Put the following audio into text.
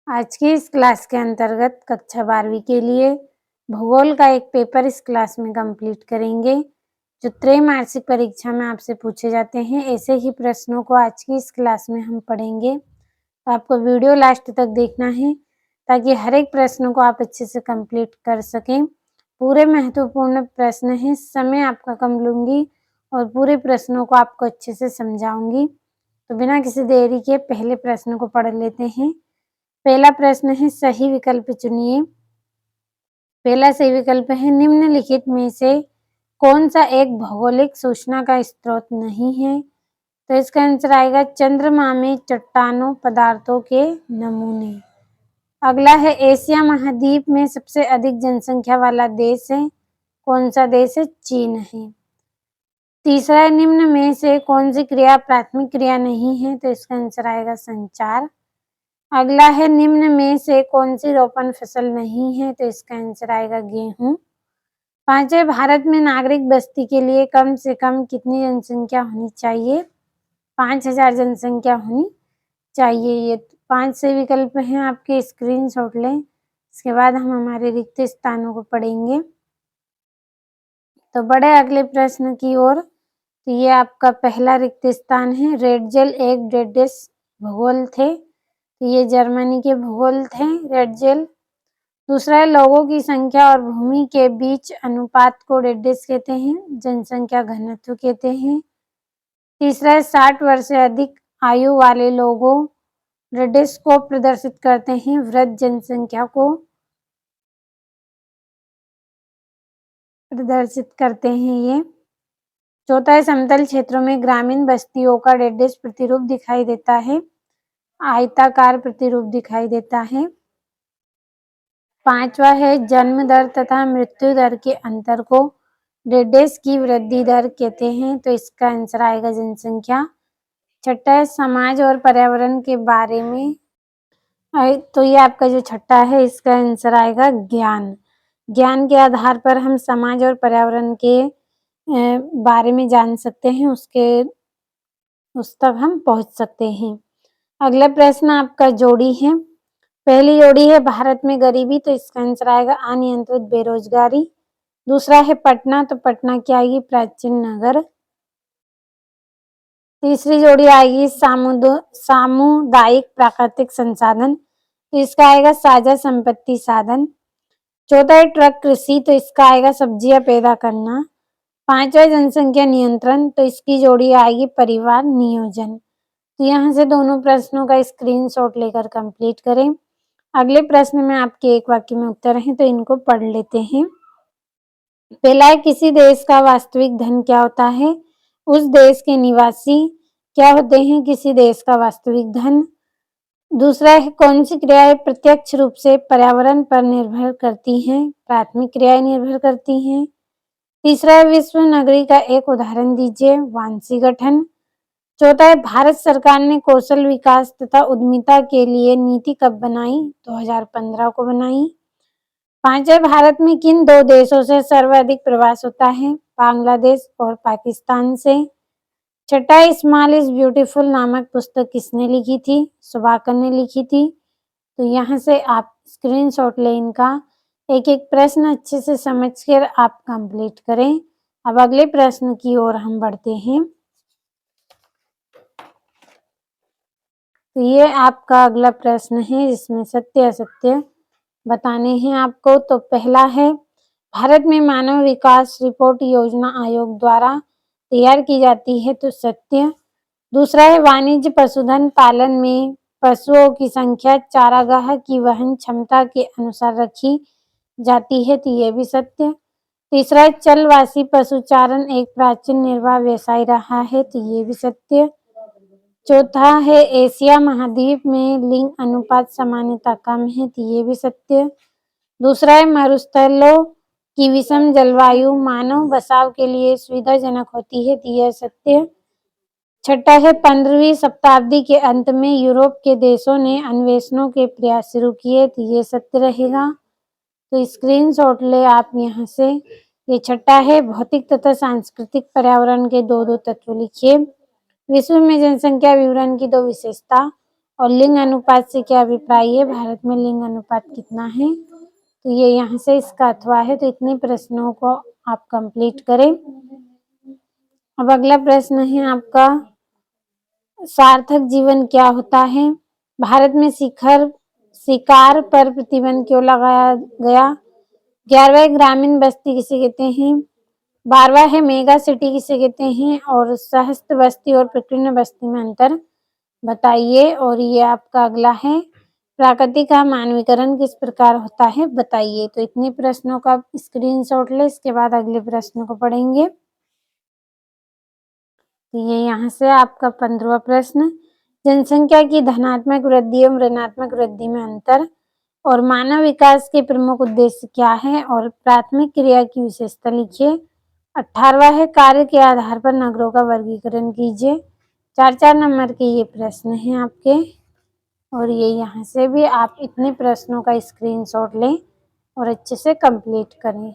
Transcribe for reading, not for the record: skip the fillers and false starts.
आज की इस क्लास के अंतर्गत कक्षा 12वीं के लिए भूगोल का एक पेपर इस क्लास में कंप्लीट करेंगे जो त्रैमासिक परीक्षा में आपसे पूछे जाते हैं। ऐसे ही प्रश्नों को आज की इस क्लास में हम पढ़ेंगे, तो आपको वीडियो लास्ट तक देखना है ताकि हर एक प्रश्न को आप अच्छे से कंप्लीट कर सकें। पूरे महत्वपूर्ण प्रश्न हैं, समय आपका कम लूँगी और पूरे प्रश्नों को आपको अच्छे से समझाऊंगी। तो बिना किसी देरी के पहले प्रश्न को पढ़ लेते हैं। पहला प्रश्न है, सही विकल्प चुनिए। पहला सही विकल्प है, निम्नलिखित में से कौन सा एक भौगोलिक सूचना का स्रोत नहीं है? तो इसका आंसर आएगा चंद्रमा में चट्टानों पदार्थों के नमूने। अगला है, एशिया महाद्वीप में सबसे अधिक जनसंख्या वाला देश है। कौन सा देश है? चीन है। तीसरा है, निम्न में से कौन सी क्रिया प्राथमिक क्रिया नहीं है? तो इसका आंसर आएगा संचार। अगला है, निम्न में से कौन सी रोपण फसल नहीं है? तो इसका आंसर आएगा गेहूं। पांचवें, भारत में नागरिक बस्ती के लिए कम से कम कितनी जनसंख्या होनी चाहिए? 5000 जनसंख्या होनी चाहिए। ये 5 से विकल्प हैं, आपके स्क्रीनशॉट लें। इसके बाद हम हमारे रिक्त स्थानों को पढ़ेंगे। तो बढ़े अगले प्रश्न की ओर। तो ये आपका पहला रिक्त स्थान है, रेड जेल एक ब्रिटिश भूगोल थे। तो ये जर्मनी के भूगोल थे, रेड जेल। दूसरा है, लोगों की संख्या और भूमि के बीच अनुपात को रेडियस कहते हैं, जनसंख्या घनत्व कहते हैं। तीसरा है, 60 वर्ष से अधिक आयु वाले लोगों रेडियस को प्रदर्शित करते हैं, वृद्ध जनसंख्या को प्रदर्शित करते हैं ये। चौथा है, समतल क्षेत्रों में ग्रामीण बस्तियों का रेडियस प्रतिरूप दिखाई देता है, आयताकार प्रतिरूप दिखाई देता है। पांचवा है, जन्म दर तथा मृत्यु दर के अंतर को रेडियस की वृद्धि दर कहते हैं। तो इसका आंसर आएगा जनसंख्या। छठा है, समाज और पर्यावरण के बारे में। तो ये आपका जो छठा है, इसका आंसर आएगा ज्ञान। ज्ञान के आधार पर हम समाज और पर्यावरण के बारे में जान सकते हैं, उस तक हम पहुंच सकते हैं। अगला प्रश्न आपका जोड़ी है। पहली जोड़ी है, भारत में गरीबी। तो इसका आंसर आएगा अनियंत्रित बेरोजगारी। दूसरा है पटना। तो पटना क्या आएगी? प्राचीन नगर। तीसरी जोड़ी आएगी सामुदायिक प्राकृतिक संसाधन। तो इसका आएगा साझा संपत्ति साधन। चौथा है ट्रक कृषि। तो इसका आएगा सब्जियां पैदा करना। पांचवा जनसंख्या नियंत्रण। तो इसकी जोड़ी आएगी परिवार नियोजन। तो यहाँ से दोनों प्रश्नों का स्क्रीनशॉट लेकर कंप्लीट करें। अगले प्रश्न में आपके एक वाक्य में उत्तर हैं, तो इनको पढ़ लेते हैं। पहला है, किसी देश का वास्तविक धन क्या होता है? उस देश के निवासी क्या होते हैं किसी देश का वास्तविक धन? दूसरा है, कौन सी क्रियाएं प्रत्यक्ष रूप से पर्यावरण पर निर्भर करती हैं? प्राथमिक क्रियाएं निर्भर करती हैं। तीसरा है, विश्व नगरी का एक उदाहरण दीजिए। वांसी गठन। चौथा है, भारत सरकार ने कौशल विकास तथा उद्यमिता के लिए नीति कब बनाई? 2015 को बनाई। पांचवें, भारत में किन दो देशों से सर्वाधिक प्रवास होता है? बांग्लादेश और पाकिस्तान से। छठा, स्मॉल इज ब्यूटीफुल नामक पुस्तक किसने लिखी थी? सुभाकर ने लिखी थी। तो यहाँ से आप स्क्रीनशॉट लें इनका। एक एक प्रश्न अच्छे से समझकर आप कंप्लीट करें। अब अगले प्रश्न की ओर हम बढ़ते हैं। तो ये आपका अगला प्रश्न है, जिसमें सत्य असत्य बताने हैं आपको। तो पहला है, भारत में मानव विकास रिपोर्ट योजना आयोग द्वारा तैयार की जाती है। तो सत्य। दूसरा है, वाणिज्य पशुधन पालन में पशुओं की संख्या चारागाह की वहन क्षमता के अनुसार रखी जाती है। तो ये भी सत्य। तीसरा है, चलवासी पशुचारण एक प्राचीन निर्वाह व्यवसाय रहा है। तो ये भी सत्य। चौथा है, एशिया महाद्वीप में लिंग अनुपात सामान्यतः कम है। तो ये भी सत्य। दूसरा है, मरुस्थलों की विषम जलवायु मानव बसाव के लिए सुविधाजनक होती है। तो यह सत्य। छठा है, 15वीं शताब्दी के अंत में यूरोप के देशों ने अन्वेषणों के प्रयास शुरू किए। तो ये सत्य रहेगा। तो स्क्रीनशॉट ले आप यहाँ से। ये छठा है, भौतिक तथा सांस्कृतिक पर्यावरण के दो तत्व लिखिए। विश्व में जनसंख्या विवरण की दो विशेषता। और लिंग अनुपात से क्या अभिप्राय है, भारत में लिंग अनुपात कितना है। तो ये यहाँ से इसका अथवा है। तो इतने प्रश्नों को आप कंप्लीट करें। अब अगला प्रश्न है आपका, सार्थक जीवन क्या होता है। भारत में शिकार पर प्रतिबंध क्यों लगाया गया। 11वां ग्रामीण बस्ती किसे कहते हैं। 12वां है मेगा सिटी किसे कहते हैं। और सहस्त्र बस्ती और प्रकीर्ण बस्ती में अंतर बताइए। और ये आपका अगला है, प्रकृति का मानवीकरण किस प्रकार होता है बताइए। तो इतने प्रश्नों का स्क्रीनशॉट ले, इसके बाद अगले प्रश्न को पढ़ेंगे। तो ये यहाँ से आपका 15वां प्रश्न, जनसंख्या की धनात्मक वृद्धि एवं ऋणात्मक वृद्धि में अंतर और मानव विकास के प्रमुख उद्देश्य क्या है। और प्राथमिक क्रिया की विशेषता लिखिए। 18वां है, कार्य के आधार पर नगरों का वर्गीकरण कीजिए। 4-4 नंबर के ये प्रश्न हैं आपके। और ये यहाँ से भी आप इतने प्रश्नों का स्क्रीनशॉट लें और अच्छे से कंप्लीट करें।